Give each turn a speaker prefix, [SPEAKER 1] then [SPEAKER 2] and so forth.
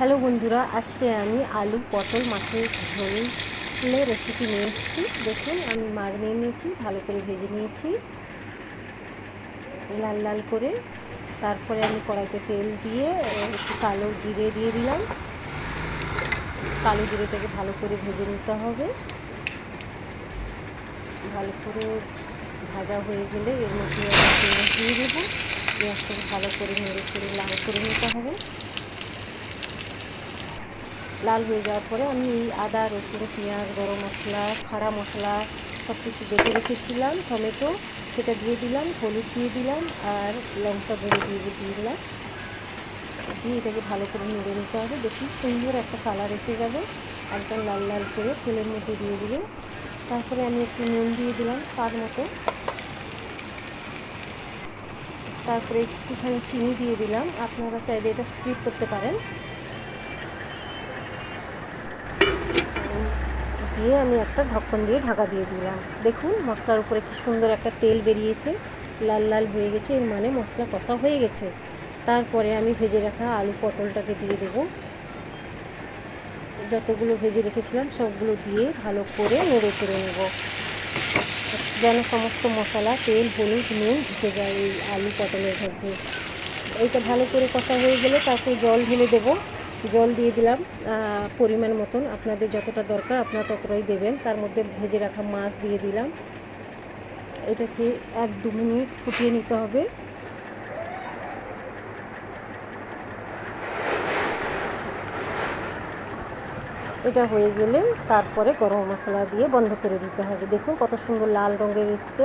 [SPEAKER 1] Hello বন্ধুরা, আজকে আমি আলু পটল মাছের ঝোলের রেসিপি নিয়ে এসেছি। দেখুন, আমি মাছ নিয়ে নিয়েছি, ভালো করে ভেজে নিয়েছি লাল লাল করে। তারপরে আমি কড়াইতে তেল দিয়ে একটু কালো জিরে দিয়ে দিলাম। কালো জিরেটাকে ভালো করে ভেজে নিতে হবে। ভালো করে ভাজা হয়ে গেলে এর মধ্যে আমি পেঁয়াজ দিয়ে দেবো। পেঁয়াজটাকে ভালো করে নেড়ে চেড়ে লাল করে নিতে হবে। লাল হয়ে যাওয়ার পরে আমি এই আদা, রসুন, পেঁয়াজ, গরম মশলা, খাড়া মশলা সব কিছু বেটে রেখেছিলাম, টমেটো, সেটা দিয়ে দিলাম, হলুদ দিয়ে দিলাম আর লঙ্কা গুঁড়ো দিয়ে দিলাম। দিয়ে এটাকে ভালো করে নেড়ে নিতে হবে। দেখুন, সুন্দর একটা কালার এসে যাবে, একদম লাল লাল করে তেলের মধ্যে দিয়ে দিবে। তারপরে আমি একটু নুন দিয়ে দিলাম স্বাদ মতো। তারপরে একটুখানি চিনি দিয়ে দিলাম, আপনারা চাইলে এটা স্কিপ করতে পারেন। দিয়ে আমি একটা ঢক্কন দিয়ে ঢাকা দিয়ে দিলাম। দেখুন, মশলার উপরে কি সুন্দর একটা তেল বেরিয়েছে, লাল লাল হয়ে গেছে, এর মানে মশলা কষা হয়ে গেছে। তারপরে আমি ভেজে রাখা আলু পটলটাকে দিয়ে দেবো। যতগুলো ভেজে রেখেছিলাম সবগুলো দিয়ে ভালো করে নেড়ে চেড়ে নেব, যেন সমস্ত মশলা, তেল, হলুদ, নুন ঢুকে যায় এই আলু পটলের মধ্যে। এইটা ভালো করে কষা হয়ে গেলে তারপর জল ঢেলে দেবো। জল দিয়ে দিলাম পরিমাণ মতন, আপনাদের যতটা দরকার আপনারা ততটাই দেবেন। তার মধ্যে ভেজে রাখা মাছ দিয়ে দিলাম। এটাকে 1-2 মিনিট ফুটিয়ে নিতে হবে। এটা হয়ে গেলে তারপরে গরম মশলা দিয়ে বন্ধ করে দিতে হবে। দেখুন কত সুন্দর লাল রঙের এসছে।